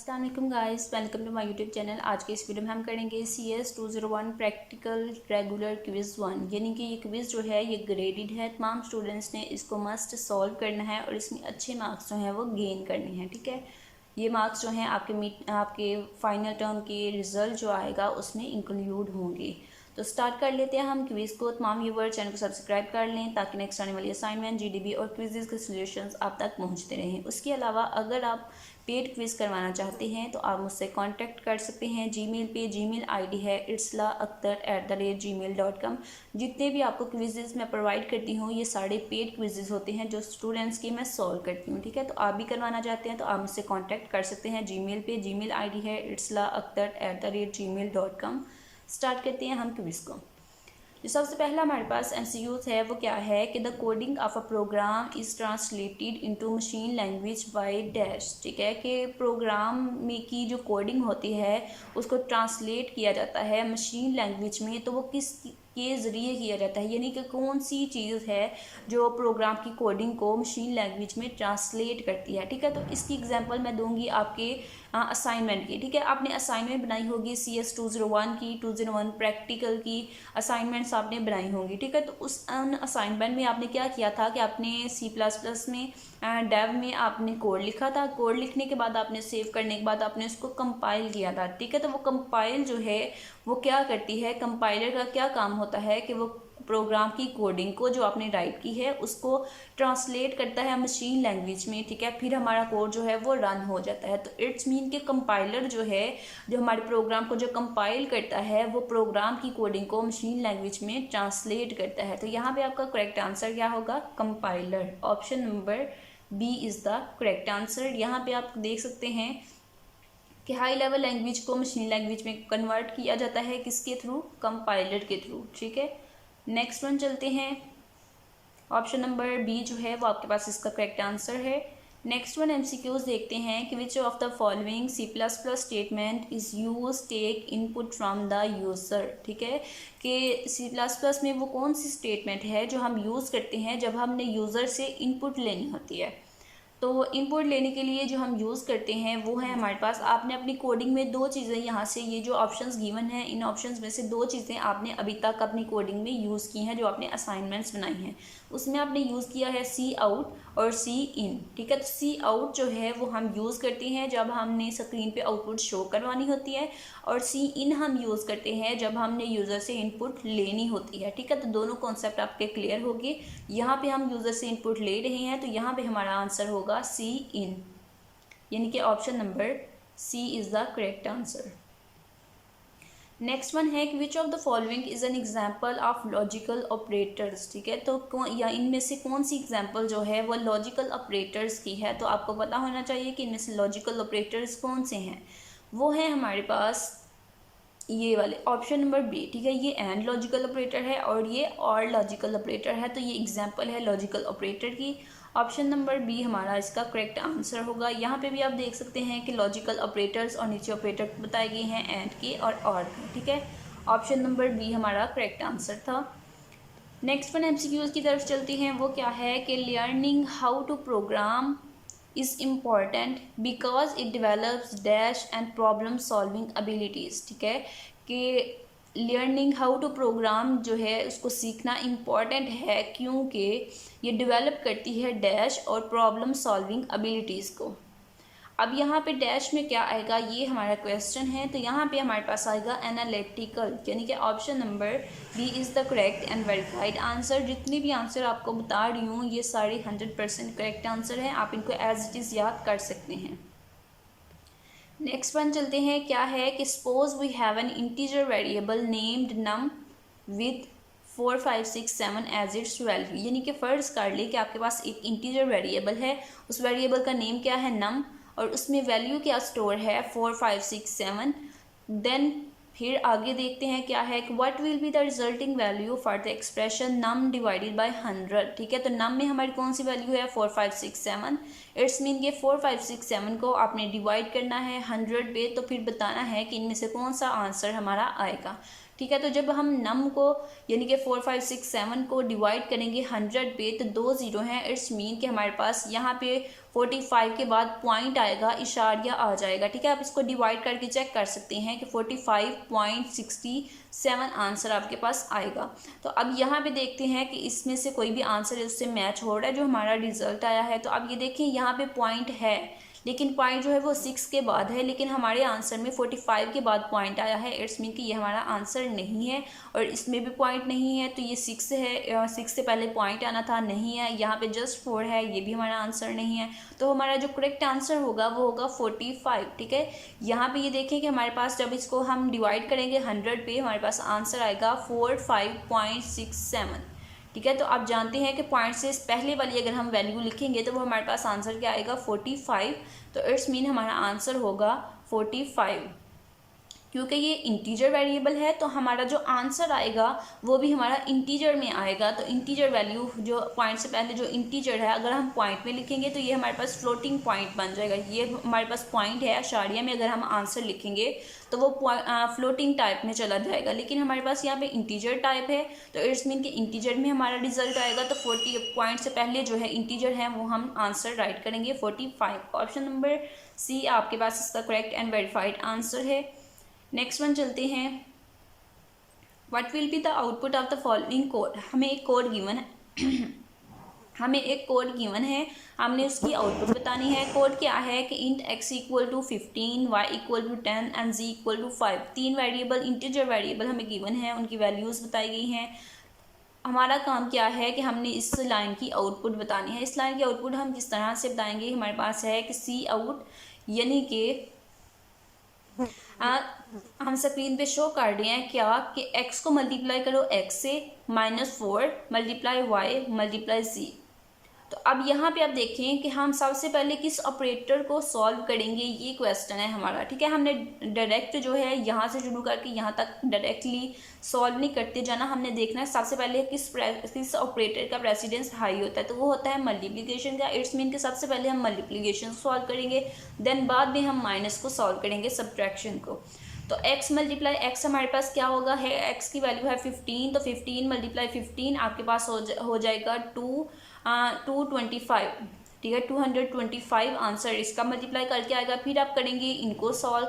अस्सलाम वालेकुम guys, welcome to my YouTube channel. आज के इस वीडियो में हम करेंगे CS 201 प्रैक्टिकल रेगुलर क्विज़ 1, यानी कि ये क्विज़ जो है ये ग्रेडेड है। तमाम स्टूडेंट्स ने इसको मस्ट सॉल्व करना है और इसमें अच्छे मार्क्स जो हैं वो गेन करने हैं। ठीक है, ये मार्क्स जो हैं आपके फाइनल टर्म के रिज़ल्ट जो आएगा उसमें इंक्लूड होंगे। तो स्टार्ट कर लेते हैं हम क्विज़ को। तमाम व्यूअर चैनल को सब्सक्राइब कर लें ताकि नेक्स्ट आने वाली असाइनमेंट, GDB और क्विज़ के सॉल्यूशंस आप तक पहुंचते रहें। उसके अलावा अगर आप पेड क्विज़ करवाना चाहते हैं तो आप मुझसे कांटेक्ट कर सकते हैं जीमेल पे। जीमेल आईडी है irsla@gmail.com। जितने भी आपको क्विज़ेस मैं प्रोवाइड करती हूँ ये सारे पेड क्विज़ेस होते हैं जो स्टूडेंट्स की मैं सॉल्व करती हूँ। ठीक है, तो आप भी करवाना चाहते हैं तो आप मुझसे कांटेक्ट कर सकते हैं जीमेल पे। जीमेल आईडी है irsla@gmail.com। स्टार्ट करते हैं हम क्विज़ को। जो सबसे पहला हमारे पास MCQs है वो क्या है कि the coding of a program is translated into machine language by dash. ठीक है, कि प्रोग्राम में की जो कोडिंग होती है उसको ट्रांसलेट किया जाता है मशीन लैंग्वेज में, तो वो किस के ज़रिए किया जाता है, यानी कि कौन सी चीज़ है जो प्रोग्राम की कोडिंग को मशीन लैंग्वेज में ट्रांसलेट करती है। ठीक है, तो इसकी एग्जांपल मैं दूंगी आपके असाइनमेंट की। ठीक है, आपने असाइनमेंट बनाई होगी CS 201 की, 201 प्रैक्टिकल की असाइनमेंट्स आपने बनाई होंगी। ठीक है, तो उस असाइनमेंट में आपने क्या किया था कि आपने C++ में डेव में आपने कोड लिखा था। कोड लिखने के बाद आपने सेव करने के बाद आपने उसको कंपाइल किया था। ठीक है, तो वो कंपाइल जो है वो क्या करती है, कंपाइलर का क्या काम होता है कि वो प्रोग्राम की कोडिंग को जो आपने राइट की है उसको ट्रांसलेट करता है मशीन लैंग्वेज में। ठीक है, फिर हमारा कोड जो है वो रन हो जाता है। तो इट्स मीन के कंपाइलर जो है जो हमारे प्रोग्राम को जो कंपाइल करता है वो प्रोग्राम की कोडिंग को मशीन लैंग्वेज में ट्रांसलेट करता है। तो यहाँ पे आपका करेक्ट आंसर क्या होगा, compiler. Option number B is the correct answer. यहाँ पे आप देख सकते हैं कि हाई लेवल लैंग्वेज को मशीन लैंग्वेज में कन्वर्ट किया जाता है किसके थ्रू, कंपाइलर के थ्रू। ठीक है, नेक्स्ट वन चलते हैं। ऑप्शन नंबर बी जो है वो आपके पास इसका करेक्ट आंसर है। नेक्स्ट वन MCQs देखते हैं कि which of the following C++ statement is use take input from the user. ठीक है, कि C++ में वो कौन सी स्टेटमेंट है जो हम यूज़ करते हैं जब हमने यूज़र से इनपुट लेनी होती है। तो इनपुट लेने के लिए जो हम यूज़ करते हैं वो है हमारे पास, आपने अपनी कोडिंग में दो चीज़ें यहाँ से, ये जो ऑप्शंस गिवन हैं इन ऑप्शंस में से दो चीज़ें आपने अभी तक अपनी कोडिंग में यूज़ की हैं जो आपने असाइनमेंट्स बनाई हैं। उसमें आपने यूज़ किया है C आउट और C इन। ठीक है, तो C आउट जो है वो हम यूज़ करते हैं जब हमने स्क्रीन पे आउटपुट शो करवानी होती है, और C इन हम यूज़ करते हैं जब हमने यूज़र से इनपुट लेनी होती है। ठीक है, तो दोनों कॉन्सेप्ट आपके क्लियर हो गए। यहाँ पे हम यूज़र से इनपुट ले रहे हैं तो यहाँ पे हमारा आंसर होगा C इन, यानी कि option number C is the correct answer. Next one है कि which of the following is an example of logical operators. ठीक है, तो या इनमें से कौन सी एग्जाम्पल जो है वो लॉजिकल ऑपरेटर्स की है। तो आपको पता होना चाहिए कि इनमें से लॉजिकल ऑपरेटर्स कौन से हैं। वो है हमारे पास ये वाले, ऑप्शन नंबर बी। ठीक है, ये एंड लॉजिकल ऑपरेटर है और ये और लॉजिकल ऑपरेटर है, तो ये एग्जाम्पल है लॉजिकल ऑपरेटर की। ऑप्शन नंबर बी हमारा इसका करेक्ट आंसर होगा। यहाँ पे भी आप देख सकते हैं कि लॉजिकल ऑपरेटर्स और नीचे ऑपरेटर बताए गए हैं एंड के और के। ठीक है, ऑप्शन नंबर बी हमारा करेक्ट आंसर था। नेक्स्ट वन MCQs की तरफ चलती हैं। वो क्या है कि learning how to program is important because it develops dash and problem solving abilities। ठीक है, कि लर्निंग हाउ टू प्रोग्राम जो है उसको सीखना इम्पॉर्टेंट है क्योंकि ये डेवलप करती है डैश और प्रॉब्लम सॉल्विंग एबिलिटीज़ को। अब यहाँ पे डैश में क्या आएगा, ये हमारा क्वेश्चन है, तो यहाँ पे हमारे पास आएगा एनालिटिकल, यानी कि option number B is the correct and verified answer. जितने भी आंसर आपको बता रही हूँ ये सारे 100% करेक्ट आंसर हैं, आप इनको एज इट इज़ याद कर सकते हैं। नेक्स्ट वन चलते हैं। क्या है कि suppose we have an integer variable named num with 4 5 6 7 as its value, यानी कि फ़र्ज़ कर ले कि आपके पास एक इंटीजर वेरिएबल है, उस वेरिएबल का नेम क्या है, नम, और उसमें वैल्यू क्या स्टोर है 4 5 6 7। देन फिर आगे देखते हैं क्या है कि what will be the resulting value for the expression num divided by 100। ठीक है, तो नम में हमारी कौन सी वैल्यू है 4 5 6 7। इट्स मीन के 4 5 6 7 को आपने डिवाइड करना है 100 पे, तो फिर बताना है कि इनमें से कौन सा आंसर हमारा आएगा। ठीक है, तो जब हम नम को यानी कि 4 5 6 7 को डिवाइड करेंगे 100 पे तो 2 ज़ीरो हैं। इट्स मीन कि हमारे पास यहाँ पे 45 के बाद पॉइंट आएगा, इशारिया आ जाएगा, ठीक है। आप इसको डिवाइड करके चेक कर सकते हैं कि 45.67 आंसर आपके पास आएगा। तो अब यहाँ पे देखते हैं कि इसमें से कोई भी आंसर है उससे मैच हो रहा है जो हमारा रिजल्ट आया है। तो अब ये देखें यहाँ पे पॉइंट है, लेकिन पॉइंट जो है वो 6 के बाद है, लेकिन हमारे आंसर में 45 के बाद पॉइंट आया है। इट्स मीन कि ये हमारा आंसर नहीं है, और इसमें भी पॉइंट नहीं है, तो ये 6 है, 6 से पहले पॉइंट आना था, नहीं है। यहाँ पे जस्ट 4 है, ये भी हमारा आंसर नहीं है। तो हमारा जो करेक्ट आंसर होगा वो होगा 45, ठीक है। यहाँ पे ये देखें कि हमारे पास जब इसको हम डिवाइड करेंगे 100 पे, हमारे पास आंसर आएगा 45.67, ठीक है। तो आप जानते हैं कि पॉइंट से पहले वाली अगर हम वैल्यू लिखेंगे तो वो हमारे पास आंसर क्या आएगा 45। तो इट्स मीन हमारा आंसर होगा 45। क्योंकि ये इंटीजर वेरिएबल है तो हमारा जो आंसर आएगा वो भी हमारा इंटीजर में आएगा। तो इंटीजर वैल्यू जो पॉइंट से पहले जो इंटीजर है अगर हम पॉइंट में लिखेंगे तो ये हमारे पास फ्लोटिंग पॉइंट बन जाएगा। ये हमारे पास पॉइंट है, अशारिया में अगर हम आंसर लिखेंगे तो वो फ्लोटिंग टाइप में चला जाएगा, लेकिन हमारे पास यहाँ पे इंटीजर टाइप है। तो इट्स मीन कि इंटीजर में हमारा रिजल्ट आएगा। तो 40 पॉइंट से पहले जो है इंटीजर है वो हम आंसर राइट करेंगे 45। ऑप्शन नंबर सी आपके पास इसका करेक्ट एंड वेरीफाइड आंसर है। नेक्स्ट वन चलते हैं। What will be the output of the following code. हमें एक कोड गिवन है, हमने उसकी आउटपुट बतानी है। कोड क्या है कि int x equal to 15, y equal to 10 and z equal to 5। 3 variable integer variable हमें गिवन है, उनकी वैल्यूज़ बताई गई हैं। हमारा काम क्या है कि हमने इस लाइन की आउटपुट बतानी है। इस लाइन की आउटपुट हम किस तरह से बताएंगे, हमारे पास है कि सी आउट, यानी कि हम स्क्रीन पे शो कर रहे हैं क्या कि x को मल्टीप्लाई करो x से, -4 मल्टीप्लाई y मल्टीप्लाई z। तो अब यहाँ पे आप देखें कि हम सबसे पहले किस ऑपरेटर को सॉल्व करेंगे, ये क्वेश्चन है हमारा, ठीक है। हमने डायरेक्ट जो है यहाँ से शुरू करके यहाँ तक डायरेक्टली सॉल्व नहीं करते जाना, हमने देखना है सबसे पहले किस ऑपरेटर का प्रेसिडेंस हाई होता है, तो वो होता है मल्टीप्लिकेशन का। इट्स मीन कि सबसे पहले हम मल्टीप्लिकेशन सॉल्व करेंगे, देन बाद में हम माइनस को सॉल्व करेंगे, सब्ट्रैक्शन को। तो x मल्टीप्लाई x हमारे पास क्या होगा है, x की वैल्यू है 15, तो 15 मल्टीप्लाई 15 आपके पास हो जाएगा 225, ठीक है। 225 आंसर इसका मल्टीप्लाई करके आएगा। फिर आप करेंगे इनको सॉल्व।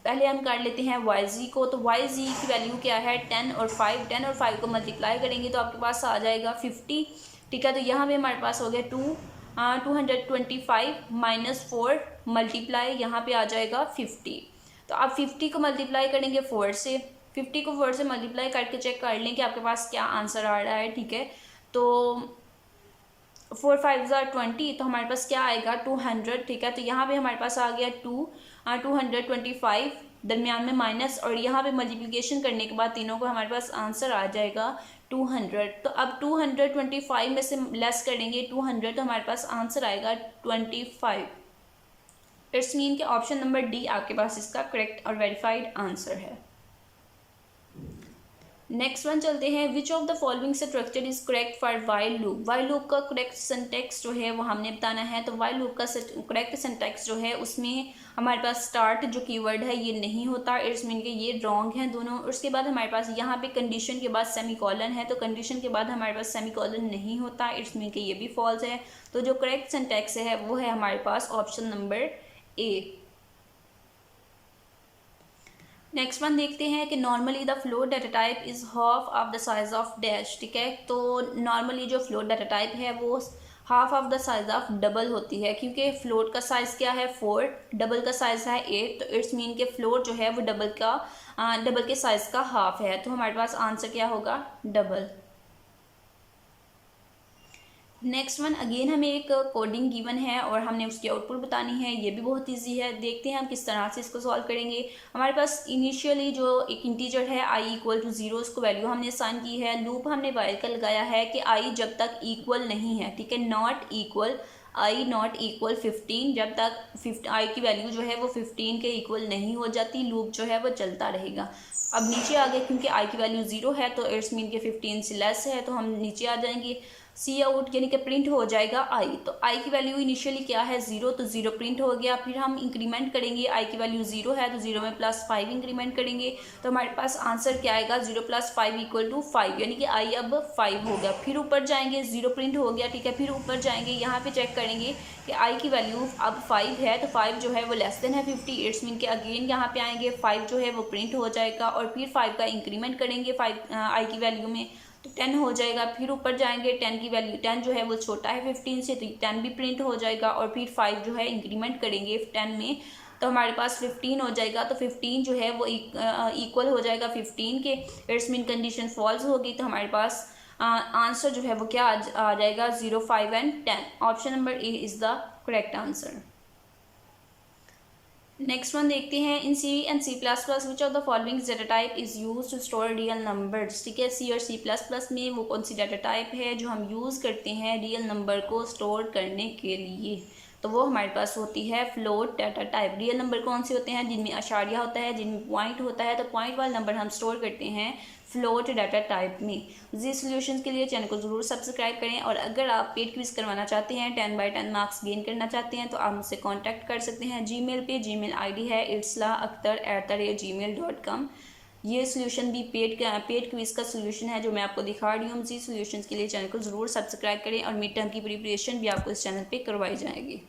पहले हम कर लेते हैं yz को। तो yz की वैल्यू क्या है 10 और 5, 10 और 5 को मल्टीप्लाई करेंगे तो आपके पास आ जाएगा 50, ठीक है। तो यहाँ पे हमारे पास हो गया 225 -4 मल्टीप्लाई यहाँ पे आ जाएगा 50। तो आप 50 को मल्टीप्लाई करेंगे 4 से, 50 को 4 से मल्टीप्लाई करके चेक कर लें कि आपके पास क्या आंसर आ रहा है, ठीक है। तो 4 5 20, तो हमारे पास क्या आएगा 200, ठीक है। तो यहाँ पे हमारे पास आ गया 225, दरमियान में माइनस, और यहाँ पे मल्टीप्लिकेशन करने के बाद तीनों को हमारे पास आंसर आ जाएगा 200। तो अब 225 में से लेस करेंगे 200, तो हमारे पास आंसर आएगा 25। इट्स मीन कि ऑप्शन नंबर डी आपके पास इसका करेक्ट और वेरीफाइड आंसर है। नेक्स्ट वन चलते हैं। विच of the following structure is correct for while loop. While loop का करेक्ट सिंटैक्स जो है वो हमने बताना है। तो वाइल लूप का करेक्ट सिंटैक्स जो है उसमें हमारे पास स्टार्ट जो कीवर्ड है ये नहीं होता, इट्स मीन कि ये रॉन्ग है दोनों। उसके बाद हमारे पास यहाँ पे कंडीशन के बाद सेमीकोलन है, तो कंडीशन के बाद हमारे पास सेमीकोलन नहीं होता, इट्स मीन कि ये भी फॉल्स है। तो जो करेक्ट सिंटैक्स है वो है हमारे पास option number A. Next one देखते हैं कि normally the float data type is half of the size of dash, ठीक है। तो नॉर्मली जो फ्लोट डाटा टाइप है वो half of the size of double होती है, क्योंकि फ्लोट का साइज़ क्या है 4, डबल का साइज़ है 8, तो इट्स मीन के फ्लोट जो है वो डबल के साइज़ का हाफ है। तो हमारे पास आंसर क्या होगा डबल। नेक्स्ट वन अगेन हमें एक कोडिंग गिवन है और हमने उसकी आउटपुट बतानी है। ये भी बहुत इजी है, देखते हैं हम किस तरह से इसको सॉल्व करेंगे। हमारे पास इनिशियली जो एक इंटीजर है i इक्वल टू 0, उसको वैल्यू हमने असाइन की है। लूप हमने वाइल का लगाया है कि i जब तक इक्वल नहीं है, ठीक है, not equal i not equal 15, जब तक i की वैल्यू जो है वो 15 के इक्वल नहीं हो जाती लूप जो है वो चलता रहेगा। अब नीचे आ गए, क्योंकि i की वैल्यू 0 है तो इट्स मीन के 15 से लेस है, तो हम नीचे आ जाएंगे। सी आउट यानी कि प्रिंट हो जाएगा आई। तो आई की वैल्यू इनिशियली क्या है 0, तो 0 प्रिंट हो गया। फिर हम इंक्रीमेंट करेंगे, आई की वैल्यू 0 है तो 0 में +5 इंक्रीमेंट करेंगे तो हमारे पास आंसर क्या आएगा 0 + 5 = 5, यानी कि आई अब 5 हो गया। फिर ऊपर जाएंगे, 0 प्रिंट हो गया, ठीक है। फिर ऊपर जाएंगे, यहाँ पे चेक करेंगे कि आई की वैल्यू अब 5 है तो 5 जो है वो लेस देन है 50। इट्स मीन कि अगेन यहाँ पे आएंगे 5 जो है वो प्रिंट हो जाएगा और फिर 5 का इंक्रीमेंट करेंगे 5 आई की वैल्यू में तो 10 हो जाएगा। फिर ऊपर जाएंगे, 10 की वैल्यू 10 जो है वो छोटा है 15 से तो 10 भी प्रिंट हो जाएगा और फिर 5 जो है इंक्रीमेंट करेंगे 10 में तो हमारे पास 15 हो जाएगा। तो 15 जो है वो इक्वल हो जाएगा 15 के। इट्स मीन कंडीशन फॉल्स होगी तो हमारे पास आंसर जो है वो क्या आ जाएगा 0, 5 and 10। Option number A is the correct answer. Next one देखते हैं, in C and C plus plus which of the following data type is used to store real numbers. ठीक है, सी और सी प्लस प्लस में वो कौन सी डाटा टाइप है जो हम यूज़ करते हैं रियल नंबर को स्टोर करने के लिए, तो वो हमारे पास होती है float data type. Real number कौन से होते हैं जिनमें अशारिया होता है, जिनमें पॉइंट होता है, तो पॉइंट वाला नंबर हम स्टोर करते हैं फ्लोट डाटा टाइप में। जी सॉल्यूशंस के लिए चैनल को ज़रूर सब्सक्राइब करें और अगर आप पेड क्विज करवाना चाहते हैं 10 बाई 10 मार्क्स गेन करना चाहते हैं तो आप मुझसे कांटेक्ट कर सकते हैं जीमेल पे। जीमेल आईडी है itslakhtar@gmail.com। ये सोल्यूशन भी पेड क्विज का सोल्यूशन है जो मैं आपको दिखा रही हूँ। जी सॉल्यूशंस के लिए चैनल को ज़रूर सब्सक्राइब करें और मिड टर्म की प्रिपरेशन भी आपको इस चैनल पर करवाई जाएगी।